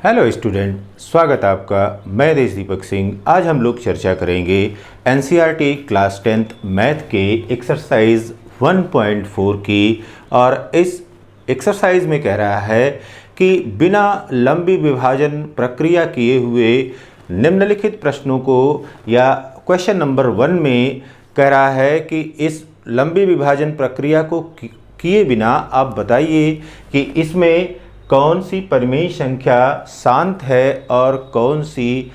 Hello student, स्वागत है आपका। मैं देश दीपक सिंह। आज हम लोग चर्चा करेंगे एनसीईआरटी क्लास 10th मैथ के एक्सरसाइज 1.4 की। और इस एक्सरसाइज में कह रहा है कि बिना लंबी विभाजन प्रक्रिया किए हुए निम्नलिखित प्रश्नों को, या क्वेश्चन नंबर 1 में कह रहा है कि इस लंबी विभाजन प्रक्रिया को किए बिना आप बताइए कि इसमें कौन सी परिमेय संख्या शांत है और कौन सी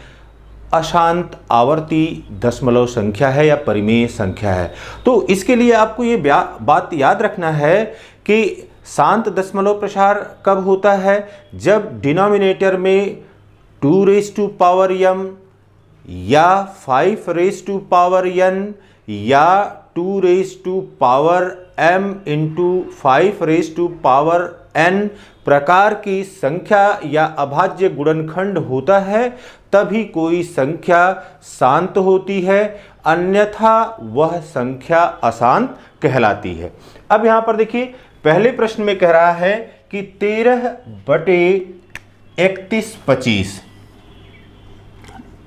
अशांत आवर्ती दशमलव संख्या है या परिमेय संख्या है। तो इसके लिए आपको ये बात याद रखना है कि शांत दशमलव प्रसार कब होता है, जब डिनोमिनेटर में 2m या 5n या 2m × 5n प्रकार की संख्या या अभाज्य गुणनखंड होता है, तभी कोई संख्या शांत होती है, अन्यथा वह संख्या अशांत कहलाती है। अब यहां पर देखिए, पहले प्रश्न में कह रहा है कि 13/31/25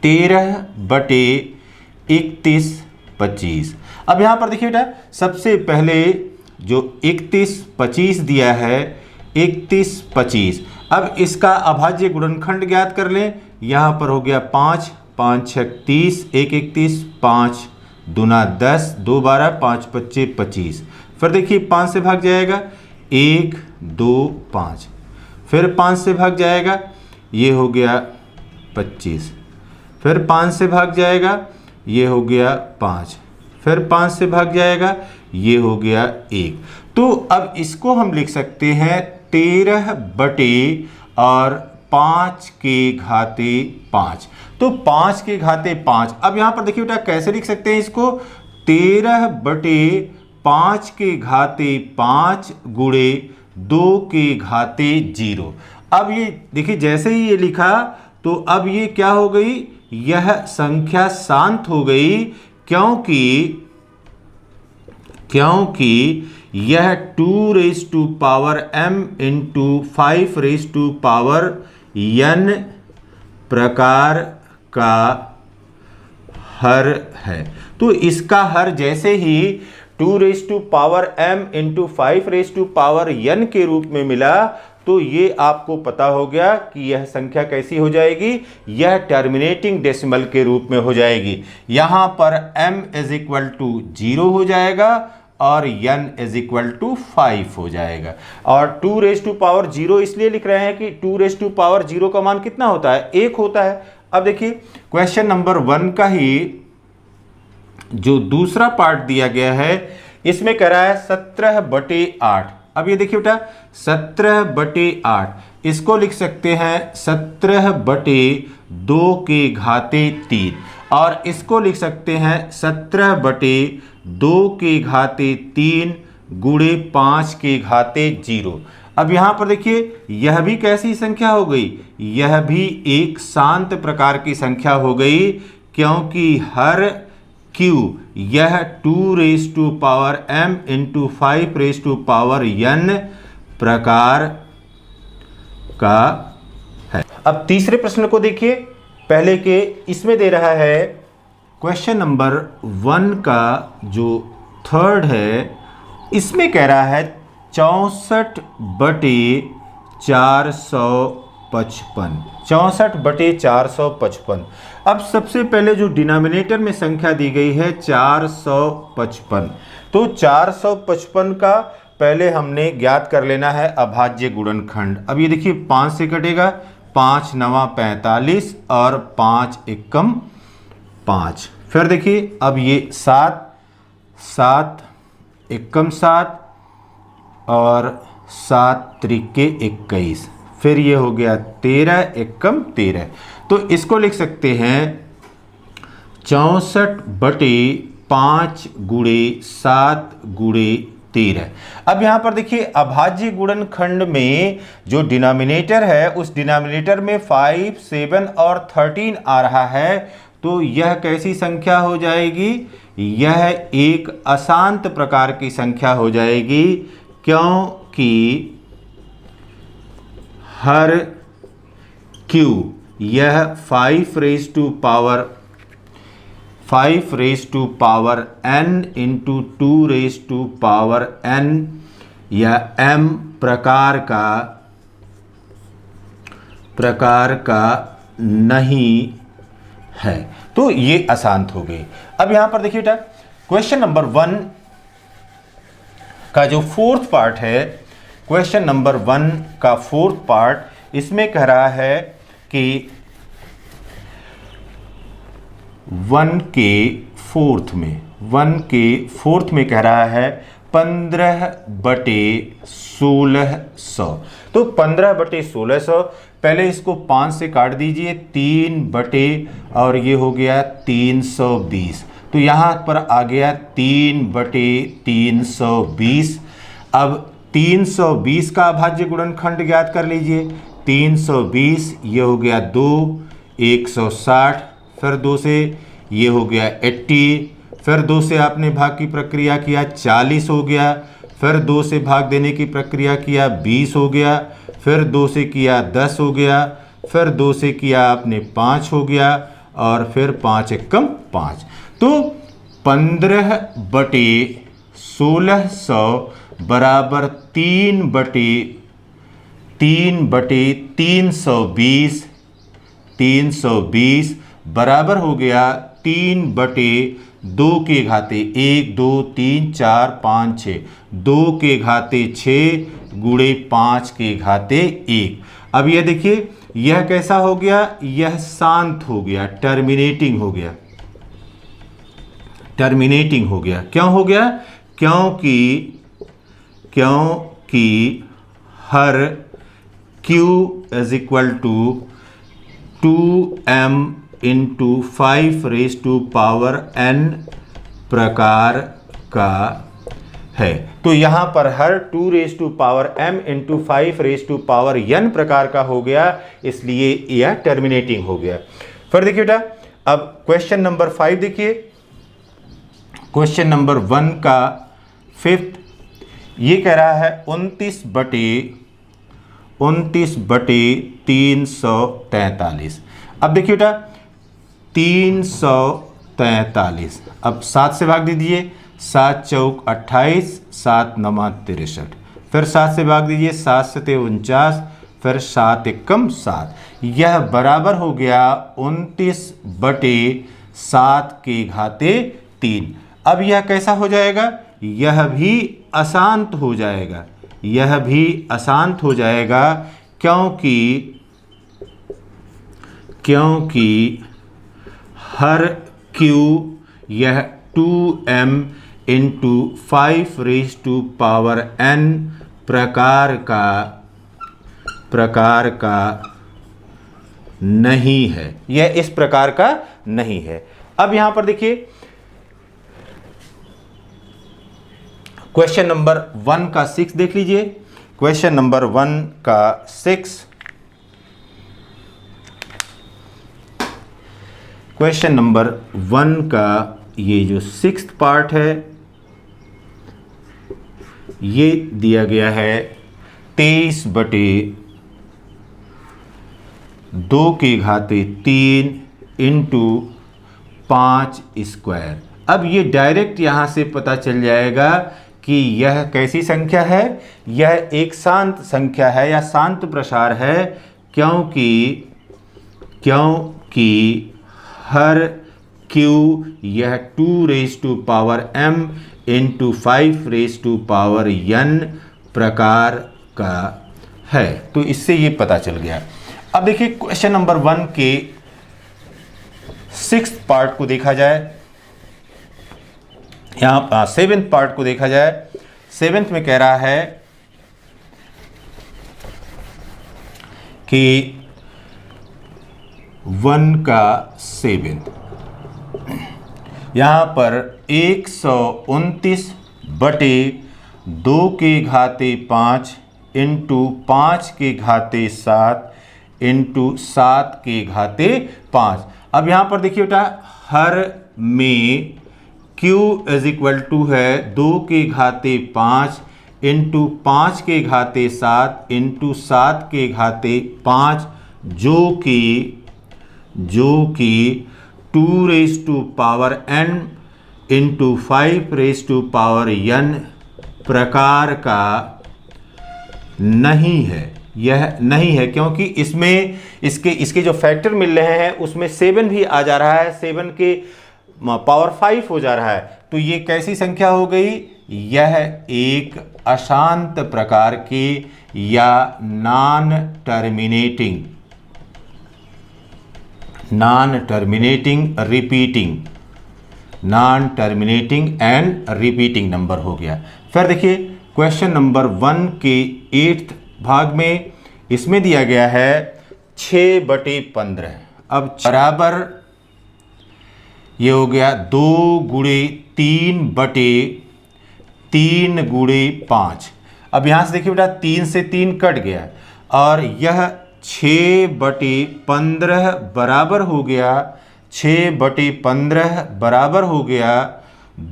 13/31/25। अब यहां पर देखिए बेटा, सबसे पहले जो 31/25 दिया है, 31/25, अब इसका अभाज्य गुणनखंड ज्ञात कर लें। यहाँ पर हो गया 5, 5 × 6 = 30, 1 × 31, 5 दूना 10, 2 12, 5 × 5 = 25। फिर देखिए 5 से भाग जाएगा, 1 2 5, फिर 5 से भाग जाएगा, ये हो गया 25, फिर 5 से भाग जाएगा, ये हो गया 5, फिर 5 से भाग जाएगा, ये हो गया 1। तो अब इसको हम लिख सकते हैं 13 और 5 के घाते 5। तो 5 के घाते 5। अब यहां पर देखिए बेटा, कैसे लिख सकते हैं इसको, 13/5 के घाते 5 गुणे 2 के घाते 0। अब ये देखिए, जैसे ही ये लिखा तो अब ये क्या हो गई, यह संख्या शांत हो गई, क्योंकि यह 2m × 5n प्रकार का हर है। तो इसका हर जैसे ही 2m × 5n के रूप में मिला, तो ये आपको पता हो गया कि यह संख्या कैसी हो जाएगी, यह टर्मिनेटिंग डेसिमल के रूप में हो जाएगी। यहां पर m = 0 हो जाएगा और n = 5 हो जाएगा। और 2 इसलिए लिख रहे हैं कि 2 का मान कितना होता है, 1 होता है। अब देखिए, क्वेश्चन नंबर 1 का ही जो दूसरा पार्ट दिया गया है, इसमें कह रहा है 17/8। अब ये देखिए बेटा, 17/8, इसको लिख सकते हैं 17/2 के घाते 3, और इसको लिख सकते हैं 17/2 के घाते 3 गुणे 5 के घाते 0। अब यहाँ पर देखिए, यह भी कैसी संख्या हो गई, यह भी एक शांत प्रकार की संख्या हो गई, क्योंकि हर Q यह 2m × 5n प्रकार का है। अब तीसरे प्रश्न को देखिए, पहले के इसमें दे रहा है क्वेश्चन नंबर 1 का जो थर्ड है, इसमें कह रहा है 64/455। 64/455। अब सबसे पहले जो डिनोमिनेटर में संख्या दी गई है 455, तो 455 का पहले हमने ज्ञात कर लेना है अभाज्य गुणनखंड। अब ये देखिए, 5 से कटेगा, 5 × 9 = 45 और 5 × 1 = 5। फिर देखिए, अब ये 7 7 × 1 = 7 और 7 × 3 = 21। फिर ये हो गया 13 × 1 = 13। तो इसको लिख सकते हैं 64/5 गुणे 7 गुणे 13। अब यहाँ पर देखिए, अभाज्य गुणनखंड में जो डिनोमिनेटर है, उस डिनोमिनेटर में 5, 7 और 13 आ रहा है, तो यह कैसी संख्या हो जाएगी, यह एक अशांत प्रकार की संख्या हो जाएगी, क्योंकि हर Q, यह 5 raise to power n into 2 raise to power n या m प्रकार का नहीं है। तो ये आसान हो गई। अब यहां पर देखिए बेटा, क्वेश्चन नंबर 1 का जो फोर्थ पार्ट है, क्वेश्चन नंबर 1 का फोर्थ पार्ट, इसमें कह रहा है कि 1 के फोर्थ में कह रहा है 15/1600। तो 15/1600, पहले इसको 5 से काट दीजिए, 3 बटे और ये हो गया 320। तो यहाँ पर आ गया 3/320। अब 320 का अभाज्य गुणनखंड ज्ञात कर लीजिए। 320 ये हो गया 2, 160, फिर 2 से ये हो गया 80, फिर 2 से आपने भाग की प्रक्रिया किया 40 हो गया, फिर 2 से भाग देने की प्रक्रिया किया 20 हो गया, फिर 2 से किया 10 हो गया, फिर 2 से किया आपने 5 हो गया, और फिर 5 एकम 5। तो 15/1600 बराबर 3/320 बराबर हो गया 3/2 के घाते 1, 2, 3, 4, 5, 6, 2 के घाते 6 गुणे 5 के घाते 1। अब यह देखिए, यह कैसा हो गया, यह शांत हो गया, टर्मिनेटिंग हो गया। क्यों हो गया? क्योंकि हर Q is equal to 2m into 5 raise to power n प्रकार का है। तो यहां पर हर 2 raise to power m into 5 raise to power n प्रकार का हो गया, इसलिए यह टर्मिनेटिंग हो गया। फिर देखिए बेटा, अब क्वेश्चन नंबर 5 देखिए। क्वेश्चन नंबर 1 का 5th, ये कह रहा है 29/343। अब देखिए बेटा, 343, अब 7 से भाग दीजिए, 7 चौक 28, 7 9 63, फिर 7 से भाग दीजिए, 7 7 49, फिर 7 एकम 7। यह बराबर हो गया 29/7 के घाते 3। अब यह कैसा हो जाएगा? यह भी अशांत हो जाएगा, क्योंकि हर Q यह 2m into 5 raise to power n प्रकार का नहीं है। यह इस प्रकार का नहीं है। अब यहां पर देखिए, क्वेश्चन नंबर 1 का 6 देख लीजिए। क्वेश्चन नंबर 1 का 6, क्वेश्चन नंबर 1 का ये जो 6th पार्ट है, ये दिया गया है 23/2 के घाते 3 इंटू 5 स्क्वायर। अब ये डायरेक्ट यहाँ से पता चल जाएगा कि यह कैसी संख्या है। यह एक शांत संख्या है या शांत प्रसार है, क्योंकि हर Q यह 2 raise to power m into 5 raise to power n प्रकार का है। तो इससे ये पता चल गया। अब देखिए, क्वेश्चन नंबर 1 के 6th पार्ट को देखा जाए, यहाँ 7th पार्ट को देखा जाए। 7th में कह रहा है कि 1 का 7th, यहाँ पर 129/2 के घाते 5 इंटू 5 के घाते 7 इंटू 7 के घाते 5। अब यहाँ पर देखिए बेटा, हर में Q इज इक्वल टू है 2 के घाते 5 इंटू 5 के घाते 7 इंटू 7 के घाते 5 जो कि 2n इंटू 5n प्रकार का नहीं है। यह नहीं है क्योंकि इसमें इसके जो फैक्टर मिल रहे हैं उसमें 7 भी आ जा रहा है, 7 के पावर 5 हो जा रहा है। तो ये कैसी संख्या हो गई? यह एक अशांत प्रकार की या non terminating and repeating number हो गया। फिर देखिए क्वेश्चन नंबर 1 के 8th भाग में इसमें दिया गया है 6/15। अब बराबर ये हो गया 2 गुणे 3 गुणे 5। अब यहाँ से देखिए बेटा 3 से 3 कट गया और यह 6/15 बराबर हो गया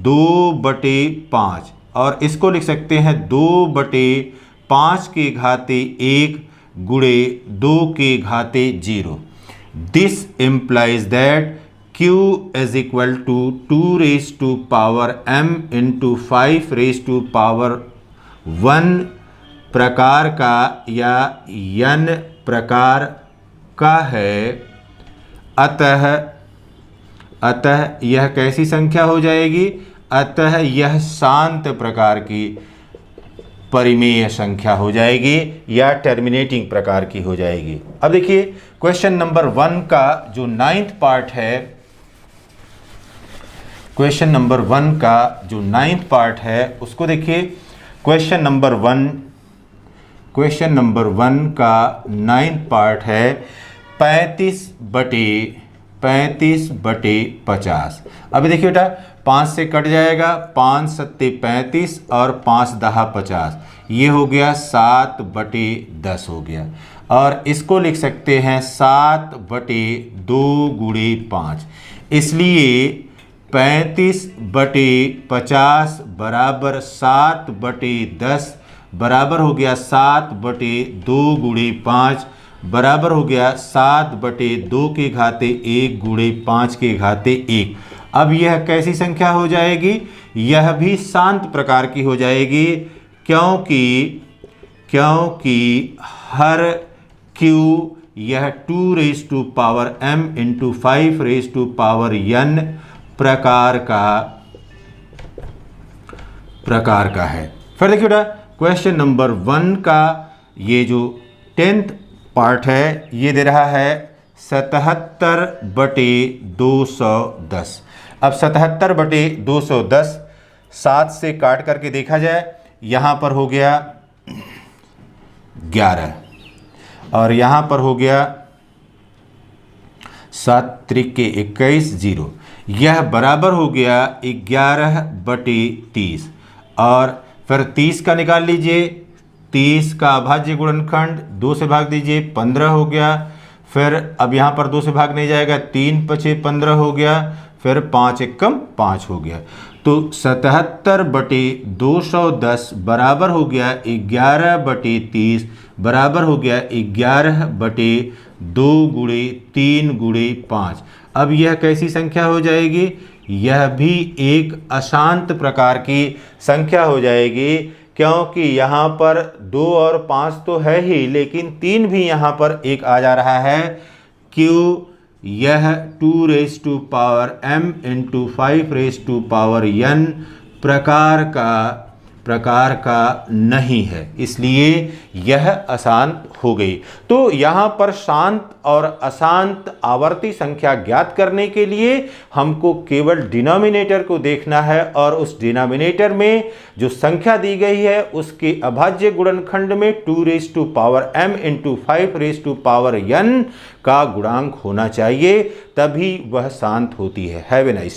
2/5 और इसको लिख सकते हैं 2/5 के घाते 1 गुणे 2 के घाते 0। This implies that Q is equal to 2 raised to power m into 5 raised to power 1 प्रकार का या n प्रकार का है। अतः यह कैसी संख्या हो जाएगी? अतः यह शांत प्रकार की परिमेय संख्या हो जाएगी या टर्मिनेटिंग प्रकार की हो जाएगी। अब देखिए क्वेश्चन नंबर 1 का जो 9th पार्ट है, क्वेश्चन नंबर 1 का जो 9th पार्ट है उसको देखिए। क्वेश्चन नंबर 1 का 9th पार्ट है 35/50। अभी देखिए बेटा 5 से कट जाएगा, 5 सत्ते 35 और 5 दहा 50, ये हो गया 7/10 हो गया। और इसको लिख सकते हैं 7/2 गुणे 5। इसलिए 35/50 बराबर 7/10 बराबर हो गया 7/2 गुणे 5 बराबर हो गया 7/2 के घाते 1 गुणे 5 के घाते 1। अब यह कैसी संख्या हो जाएगी? यह भी शांत प्रकार की हो जाएगी क्योंकि हर Q यह 2 raised to power m into 5 raised to power n प्रकार का है। फिर देखिए बेटा क्वेश्चन नंबर 1 का ये जो 10th पार्ट है ये दे रहा है 77/210। अब 77/210 7 से काट करके देखा जाए, यहाँ पर हो गया 11 और यहाँ पर हो गया 7 त्रिक 21 0। यह बराबर हो गया 11/30 और फिर 30 का निकाल लीजिए। 30 का अभाज्य गुणनखंड 2 से भाग दीजिए, 15 हो गया। फिर अब यहाँ पर 2 से भाग नहीं जाएगा, 3 × 5 15 हो गया। फिर 5 × 1 5 हो गया। तो 77/210 बराबर हो गया 11/30 बराबर हो गया 11/2 गुणे 3 गुणे 5। अब यह कैसी संख्या हो जाएगी? यह भी एक अशांत प्रकार की संख्या हो जाएगी क्योंकि यहाँ पर 2 और 5 तो है ही, लेकिन 3 भी यहाँ पर एक आ जा रहा है। Q यह 2 raised to power m into 5 raised to power n प्रकार का नहीं है, इसलिए यह अशांत हो गई। तो यहाँ पर शांत और अशांत आवर्ती संख्या ज्ञात करने के लिए हमको केवल डिनोमिनेटर को देखना है और उस डिनोमिनेटर में जो संख्या दी गई है उसके अभाज्य गुणनखंड में 2 raised to power m into 5 raised to power n का गुणांक होना चाहिए, तभी वह शांत होती है। Have a nice